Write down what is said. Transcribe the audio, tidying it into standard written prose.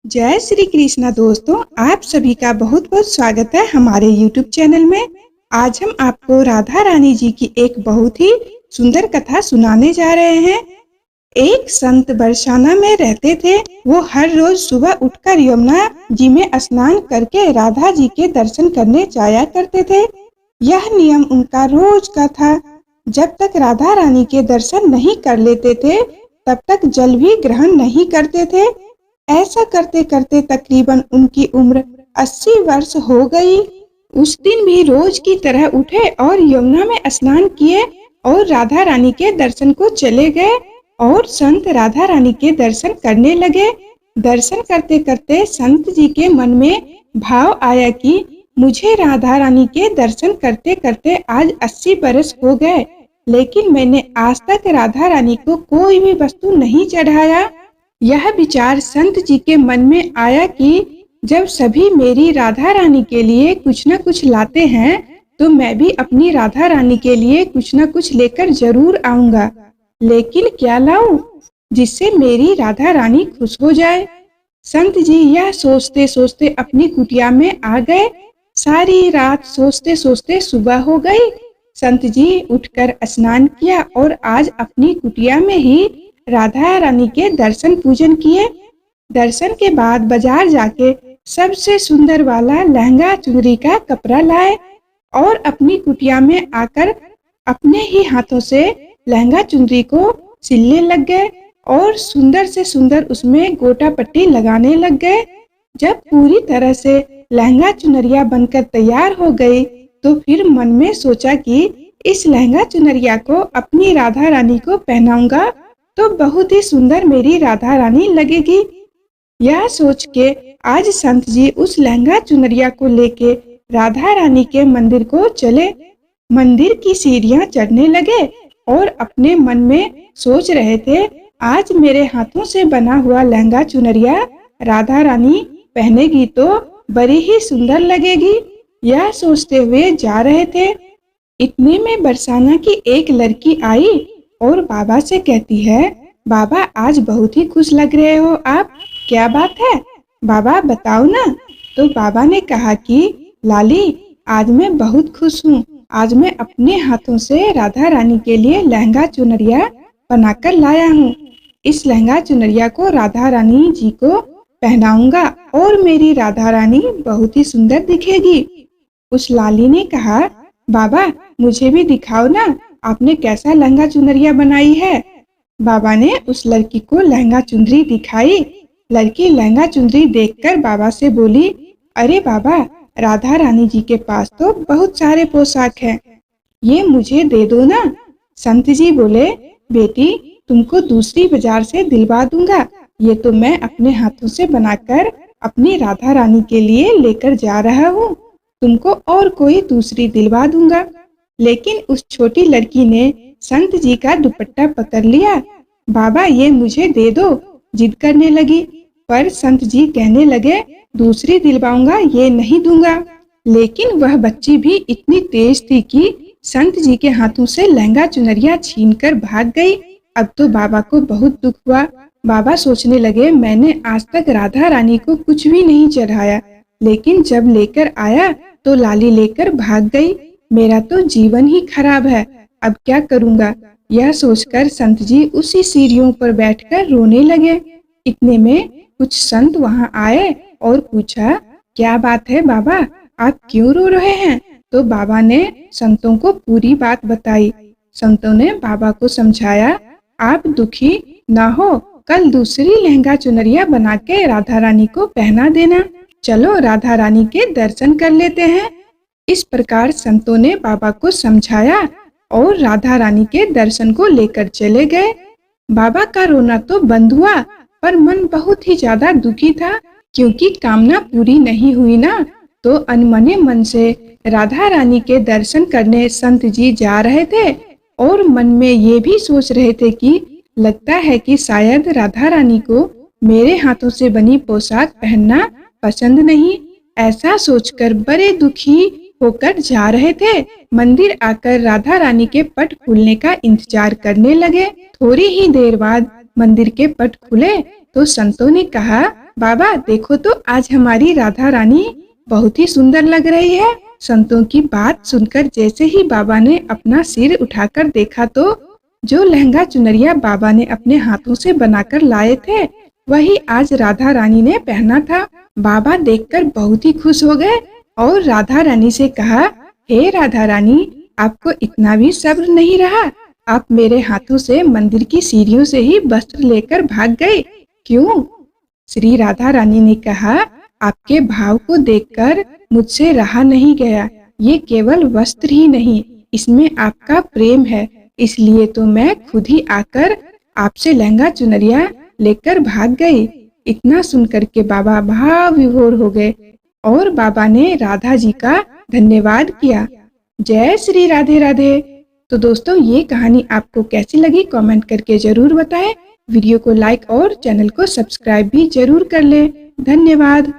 जय श्री कृष्णा दोस्तों, आप सभी का बहुत बहुत स्वागत है हमारे YouTube चैनल में। आज हम आपको राधा रानी जी की एक बहुत ही सुंदर कथा सुनाने जा रहे हैं। एक संत बरसाना में रहते थे। वो हर रोज सुबह उठकर यमुना जी में स्नान करके राधा जी के दर्शन करने जाया करते थे। यह नियम उनका रोज का था। जब तक राधा रानी के दर्शन नहीं कर लेते थे तब तक जल भी ग्रहण नहीं करते थे। ऐसा करते करते तकरीबन उनकी उम्र 80 वर्ष हो गई। उस दिन भी रोज की तरह उठे और यमुना में स्नान किए और राधा रानी के दर्शन को चले गए और संत राधा रानी के दर्शन करने लगे। दर्शन करते करते संत जी के मन में भाव आया कि मुझे राधा रानी के दर्शन करते करते आज 80 बरस हो गए, लेकिन मैंने आज तक राधा रानी को कोई भी वस्तु नहीं चढ़ाया। यह विचार संत जी के मन में आया कि जब सभी मेरी राधा रानी के लिए कुछ न कुछ लाते हैं तो मैं भी अपनी राधा रानी के लिए कुछ न कुछ लेकर जरूर आऊंगा। लेकिन क्या लाऊं जिससे मेरी राधा रानी खुश हो जाए। संत जी यह सोचते सोचते अपनी कुटिया में आ गए। सारी रात सोचते सोचते सुबह हो गई। संत जी उठकर स्नान किया और आज अपनी कुटिया में ही राधा रानी के दर्शन पूजन किए। दर्शन के बाद बाजार जाके सबसे सुंदर वाला लहंगा चुनरी का कपड़ा लाए और अपनी कुटिया में आकर अपने ही हाथों से लहंगा चुनरी को सिलने लग गए और सुंदर से सुंदर उसमें गोटा पट्टी लगाने लग गए। जब पूरी तरह से लहंगा चुनरिया बनकर तैयार हो गई तो फिर मन में सोचा कि इस लहंगा चुनरिया को अपनी राधा रानी को पहनाऊंगा तो बहुत ही सुंदर मेरी राधा रानी लगेगी। यह सोच के आज संत जी उस लहंगा चुनरिया को लेके राधा रानी के मंदिर को चले। मंदिर की सीढ़ियां चढ़ने लगे और अपने मन में सोच रहे थे, आज मेरे हाथों से बना हुआ लहंगा चुनरिया राधा रानी पहनेगी तो बड़ी ही सुंदर लगेगी। यह सोचते हुए जा रहे थे। इतने में बरसाना की एक लड़की आई और बाबा से कहती है, बाबा आज बहुत ही खुश लग रहे हो आप, क्या बात है बाबा बताओ ना। तो बाबा ने कहा कि लाली आज मैं बहुत खुश हूँ। आज मैं अपने हाथों से राधा रानी के लिए लहंगा चुनरिया बनाकर लाया हूँ। इस लहंगा चुनरिया को राधा रानी जी को पहनाऊंगा और मेरी राधा रानी बहुत ही सुंदर दिखेगी। उस लाली ने कहा, बाबा मुझे भी दिखाओ ना, आपने कैसा लहंगा चुनरिया बनाई है। बाबा ने उस लड़की को लहंगा चुनरी दिखाई। लड़की लहंगा चुनरी देखकर बाबा से बोली, अरे बाबा राधा रानी जी के पास तो बहुत सारे पोशाक हैं, ये मुझे दे दो ना। संत जी बोले, बेटी तुमको दूसरी बाजार से दिलवा दूंगा, ये तो मैं अपने हाथों से बनाकर अपनी राधा रानी के लिए लेकर जा रहा हूँ, तुमको और कोई दूसरी दिलवा दूंगा। लेकिन उस छोटी लड़की ने संत जी का दुपट्टा पकड़ लिया। बाबा ये मुझे दे दो, जिद करने लगी। पर संत जी कहने लगे, दूसरी दिलवाऊंगा, ये नहीं दूंगा। लेकिन वह बच्ची भी इतनी तेज थी कि संत जी के हाथों से लहंगा चुनरिया छीनकर भाग गई। अब तो बाबा को बहुत दुख हुआ। बाबा सोचने लगे, मैंने आज तक राधा रानी को कुछ भी नहीं चढ़ाया, लेकिन जब लेकर आया तो लाली लेकर भाग गई। मेरा तो जीवन ही खराब है, अब क्या करूंगा। यह सोचकर संत जी उसी सीढ़ियों पर बैठकर रोने लगे। इतने में कुछ संत वहां आए और पूछा, क्या बात है बाबा, आप क्यों रो रहे हैं। तो बाबा ने संतों को पूरी बात बताई। संतों ने बाबा को समझाया, आप दुखी ना हो, कल दूसरी लहंगा चुनरिया बना के राधा रानी को पहना देना। चलो राधा रानी के दर्शन कर लेते हैं। इस प्रकार संतों ने बाबा को समझाया और राधा रानी के दर्शन को लेकर चले गए। बाबा का रोना तो बंद हुआ, पर मन बहुत ही ज्यादा दुखी था, क्योंकि कामना पूरी नहीं हुई ना। तो अनमने मन से राधा रानी के दर्शन करने संत जी जा रहे थे और मन में ये भी सोच रहे थे कि लगता है कि शायद राधा रानी को मेरे हाथों से बनी पोशाक पहनना पसंद नहीं। ऐसा सोचकर बड़े दुखी होकर जा रहे थे। मंदिर आकर राधा रानी के पट खुलने का इंतजार करने लगे। थोड़ी ही देर बाद मंदिर के पट खुले तो संतों ने कहा, बाबा देखो तो आज हमारी राधा रानी बहुत ही सुंदर लग रही है। संतों की बात सुनकर जैसे ही बाबा ने अपना सिर उठाकर देखा तो जो लहंगा चुनरिया बाबा ने अपने हाथों से बनाकर लाए थे वही आज राधा रानी ने पहना था। बाबा देखकर बहुत ही खुश हो गए और राधा रानी से कहा, हे राधा रानी, आपको इतना भी सब्र नहीं रहा? आप मेरे हाथों से मंदिर की सीढ़ियों से ही वस्त्र लेकर भाग गए, क्यों? श्री राधा रानी ने कहा, आपके भाव को देखकर मुझसे रहा नहीं गया। ये केवल वस्त्र ही नहीं, इसमें आपका प्रेम है, इसलिए तो मैं खुद ही आकर आपसे लहंगा चुनरिया लेकर भाग गई। इतना सुनकर के बाबा भाव विभोर हो गए और बाबा ने राधा जी का धन्यवाद किया। जय श्री राधे राधे। तो दोस्तों, ये कहानी आपको कैसी लगी कमेंट करके जरूर बताएं। वीडियो को लाइक और चैनल को सब्सक्राइब भी जरूर कर लें। धन्यवाद।